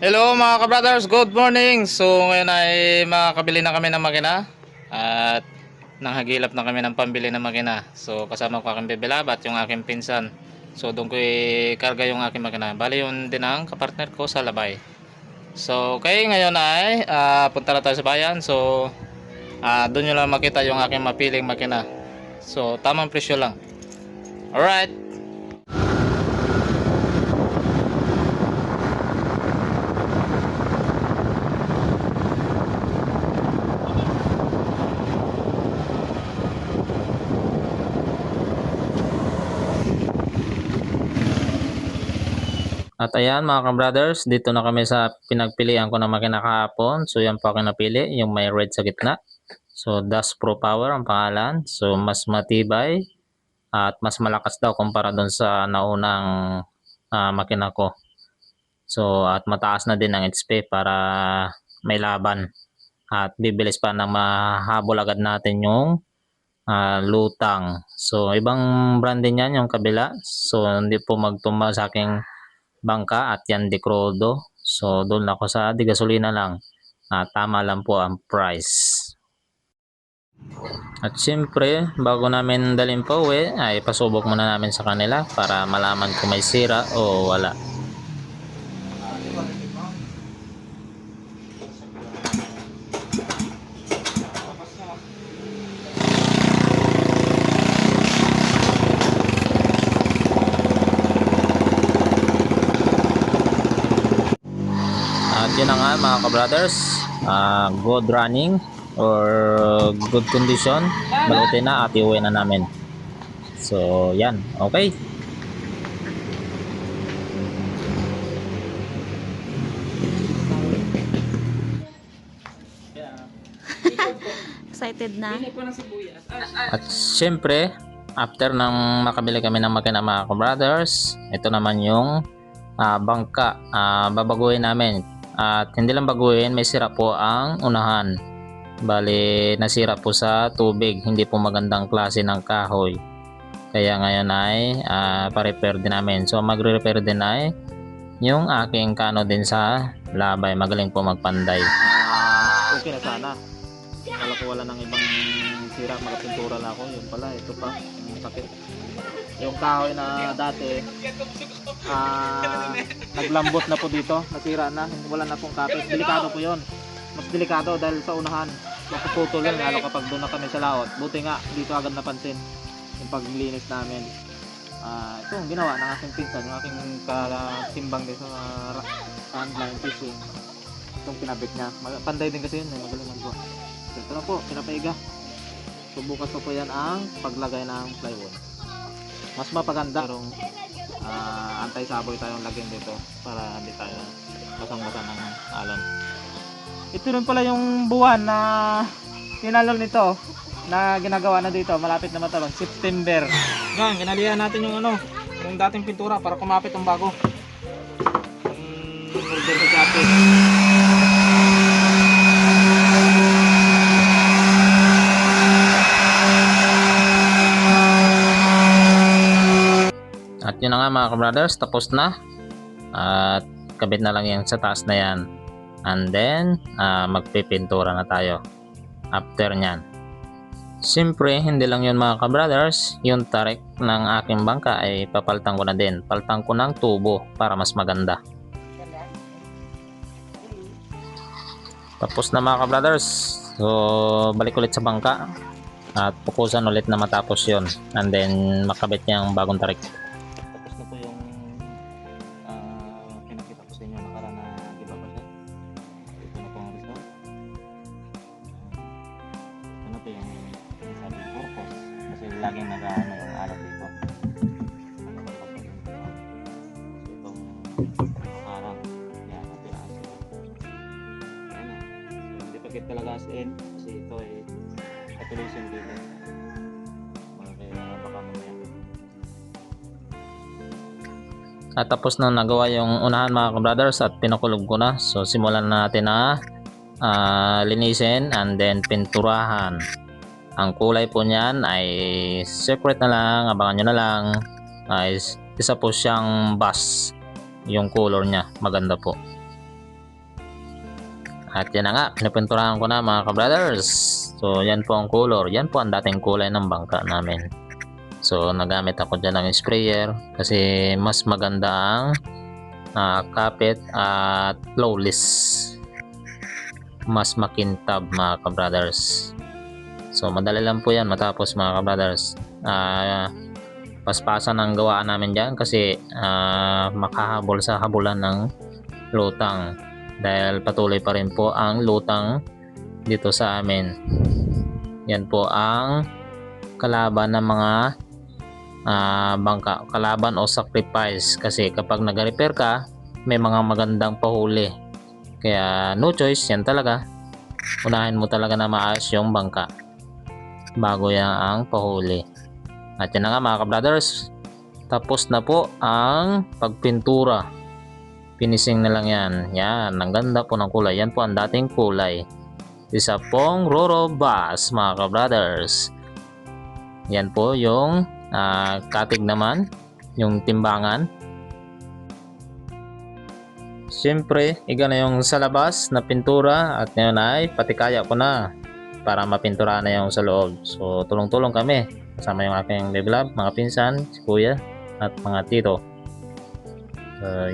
Hello mga ka-brothers, good morning. So ngayon ay makakabili na kami ng makina at nanghagilap na kami ng pambili ng makina. So kasama ko aking bebelabat, yung aking pinsan. So doon ko i-karga yung aking makina. Bali yun din ang kapartner ko sa Labay. So kaya ngayon ay punta na tayo sa bayan. So doon nyo lang makita yung aking mapiling makina. So tamang presyo lang. Alright. At ayan mga ka-brothers, dito na kami sa pinagpilian ko na makina kahapon. So yan po aking napili, yung may red sa gitna. So Das Pro Power ang pangalan. So mas matibay at mas malakas daw kumpara doon sa naunang makina ko. So at mataas na din ang HP para may laban. At bibilis pa na mahabol agad natin yung lutang. So ibang brand din yan yung kabila. So hindi po magtumba sa aking bangka at yan di Crodo. So doon ako sa di gasolina lang. Tama lang po ang price. At siyempre, bago namin dalhin pa uwi, ay pasubok muna namin sa kanila para malaman kung may sira o wala. At yun na nga mga ka-brothers, good running or good condition, balutin na at iuwi na namin. So yan, okay. Excited na. At syempre, after nang makabili kami ng makina mga ka-brothers, ito naman yung bangka. Babaguhin namin. At hindi lang baguhin, may sira po ang unahan. Bali, nasira po sa tubig. Hindi po magandang klase ng kahoy. Kaya ngayon ay pa-repair din namin. So magre-repair din ay yung aking kano din sa Labay. Magaling po magpanday. Okay na sana. Kala ko wala nang ibang sira, magpintura lang ako. Yun pala, ito pa, yung sakit. Yung kahoy na dati, naglambot na po dito, nasira na, wala na pong kapit. Delikado po yun. Mas delikado dahil sa unahan, mapuputol yun, lalo kapag doon na kami sa laot. Buti nga, dito agad napansin yung paglinis namin. Ito ang ginawa ng aking pinsan, yung aking katimbang din sa online fishing. Itong pinabit niya, panday din kasi yun, magaling magbuha. So, ito na po, pinapaiga. So bukas pa po yan ang paglagay ng plywood. Mas mapaganda pero anti-saboy tayong lagyan dito para hindi tayo basang-basa ng alon. Ito rin pala yung buwan na tinalon nito na ginagawa na dito, malapit na matalon, September. Yan, ginalihan natin yung yung dating pintura para kumapit ang bago. Order sa Shopee. At yun na nga mga ka-brothers, tapos na. At kabit na lang yan sa taas na yan. And then, magpipintura na tayo after nyan. Siyempre, hindi lang yun mga ka-brothers, yung tarik ng aking bangka ay papalitan ko na din. Palitan ko ng tubo para mas maganda. Tapos na mga ka-brothers. So, balik ulit sa bangka. At pukusan ulit na matapos yon. And then, makabit niya ang bagong tarik. Tapos na po yung pinakita ko sa inyo nakaraan na giba ko siya. Ito na po ang result. Ito na po yung sabi purpose. Kasi laging nag-ano yung alat dito. So, itong harang. Yan, napiraso. Ayan na. So, hindi pagkit talaga as in. Kasi ito ay solution dito. Kaya baka mamaya. At tapos na nagawa yung unahan mga ka-brothers at pinakulog ko na. So simulan na natin na linisin and then pinturahan. Ang kulay po niyan ay secret na lang, abangan nyo na lang. Isa po siyang bass yung color niya, maganda po. At yan na nga, pinapinturahan ko na mga kabrothers. So yan po ang color, yan po ang dating kulay ng bangka namin. So nagamit ako dyan ng sprayer kasi mas maganda ang kapit at flawless, mas makintab mga kabrothers. So madali lang po yan matapos mga kabrothers. Paspasan ang gawaan namin dyan kasi makahabol sa habulan ng lutang dahil patuloy pa rin po ang lutang dito sa amin. Yan po ang kalaban ng mga bangka, kalaban o sacrifice, kasi kapag nag-repair ka may mga magandang pahuli, kaya no choice, yan talaga, unahin mo talaga na maayos yung bangka bago yan ang pahuli. At yan na nga mga kabrothers, tapos na po ang pagpintura. Finishing na lang yan. Yan, ang ganda po ng kulay. Yan po ang dating kulay. Isa pong Roro Bass mga kabrothers. Yan po yung katig naman, yung timbangan. Siyempre, iga na yung sa labas na pintura at ngayon ay patikaya ko na para mapintura na yung sa loob. So tulong-tulong kami kasama yung aking baby love, mga pinsan, si kuya at mga tito.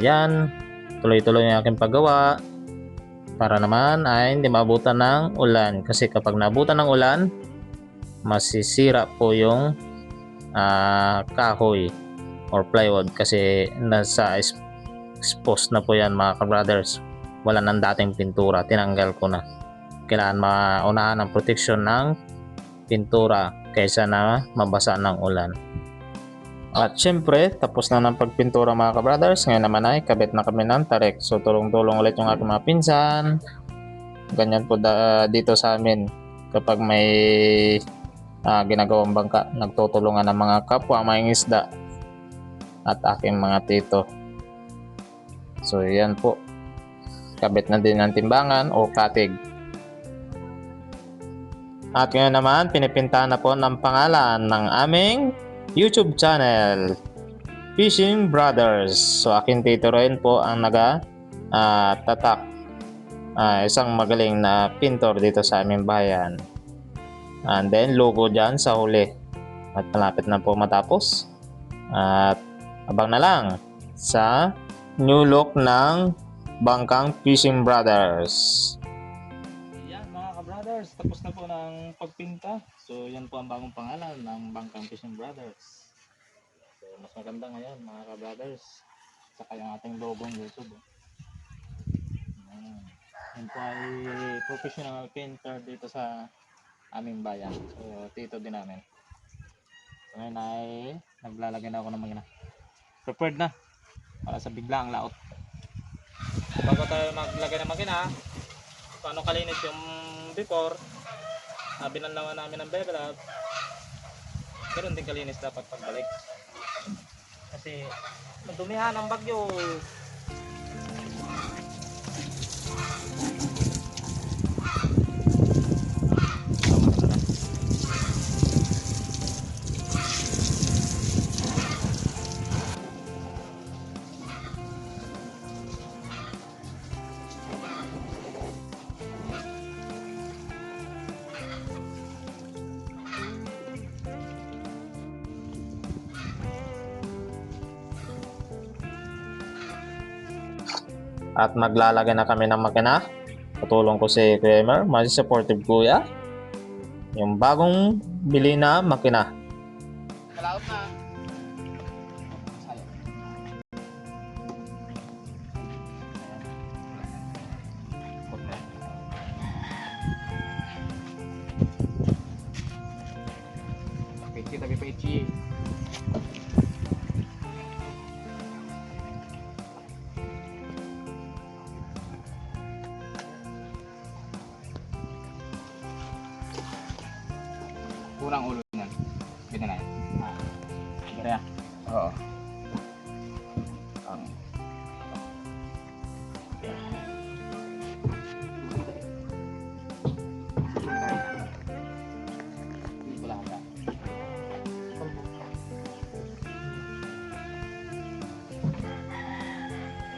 Yan, tuloy-tuloy yung aking paggawa para naman ay hindi maabutan ng ulan, kasi kapag naabutan ng ulan masisira po yung kahoy or plywood kasi nasa exposed na po yan mga kabrothers. Wala nang dating pintura, tinanggal ko na. Kailangan maunahan ang protection ng pintura kaysa na mabasa ng ulan. At syempre, tapos na ng pagpintura mga kabrothers. Ngayon naman ay kabit na kami ng tarik. So tulong-tulong ulit yung aking mga pinsan. Ganyan po dito sa amin. Kapag may ginagawang bangka, nagtutulungan ng mga kapwa mga isda at aking mga tito. So yan po. Kabit na din ng timbangan o katig. At ngayon naman, pinipintahan na po ng pangalan ng aming YouTube channel, Fishing Brothers. So akin tito rin po ang tatak, isang magaling na pintor dito sa aming bayan. And then logo dyan sa huli. At malapit na po matapos. At abang na lang sa new look ng bangkang Fishing Brothers. Yan mga ka-brothers, tapos na po ng pagpinta. So yan po ang bagong pangalan ng bangkang Fishing Brothers. So mas maganda ngayon mga ka-brothers, saka yung ating logong YouTube. Yan po ay professional painter dito sa aming bayan. So tito din namin. So ngayon ay naglalagay na ako ng makina. Prepared na para sa biglaang laot. Bago tayo maglagay ng makina, paano kalinis yung before, binanlawan namin ng baby lab, ganoon din kalinis dapat pagbalik kasi madumihan ang bagyo. At maglalagay na kami ng makina. Patulong ko si Kuya Emer, mas supportive kuya. Yung bagong bili na makina. Malaot na. Pechi tapi pechi. Kurang ulo niyan. Ganyan na yan. Ganda yan. Oo.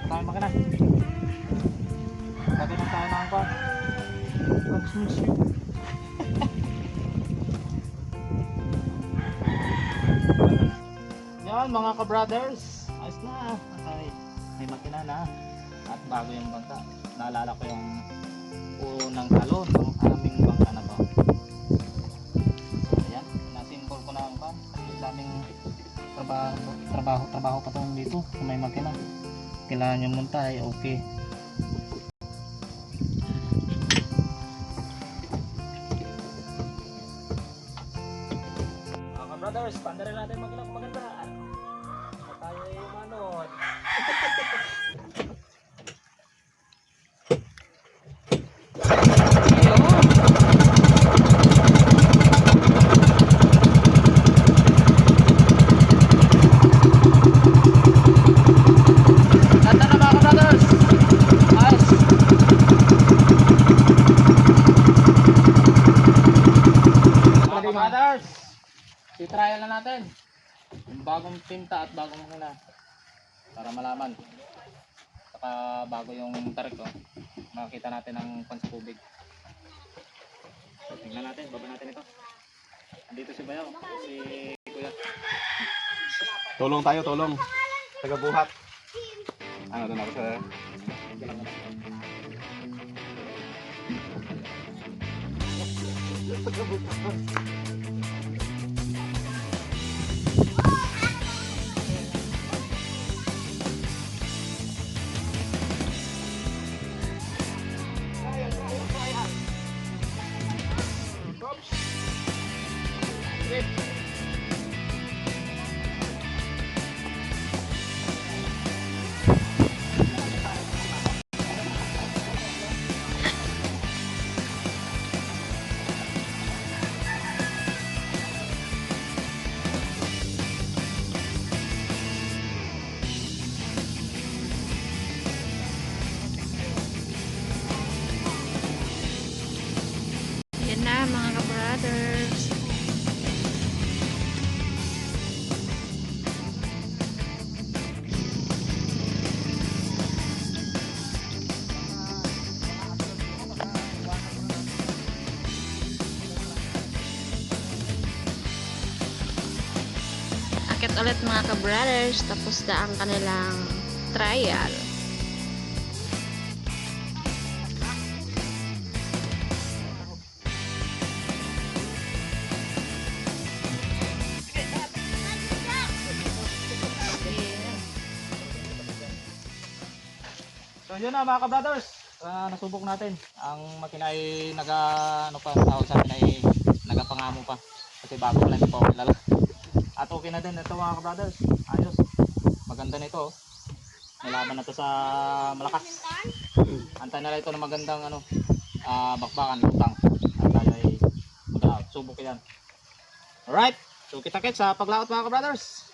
Tayo makina. Lagay ng tayo angka. Transmission. Yan mga ka-brothers. Ayos na. Okay. May makina na. At bago yung bangka. Naalala ko yung unang talon ng aming bangka na to. Ayan. Nasimbol ko na ang pan. Kasi daming trabaho pa to dito. Kung may makina. Kailangan yung munta ay okay. Mga brothers, pandarin natin magandang magandaan. Tayo ay umanod. Ganda na mga brothers. Ayos. Mga brothers, i-trial na natin yung bagong tinta at bagong makina para malaman. Saka bago yung tarik ko, makikita natin ang pansakubig. So, tingnan natin, baba natin ito. Andito si Bayaw, si Kuya. Tulong tayo, tulong. Taga-buhat. Ano doon ako sa... Yan na mga ka-brothers. Akit ulit mga ka-brothers. Tapos na ang kanilang trial. So yun na mga ka-brothers, nasubok natin. Ang makina ay ano pa, tawag sa atin ay nagapangamo pa. Kasi bago pa lang ito kilala. At okay na din ito mga ka-brothers. Ayos. Maganda nito. May laban na ito sa malakas. Antay na lang ito na magandang bakbakan, lutang. At tayo ay subok yan. Alright. So kita-kits sa paglaot mga ka-brothers.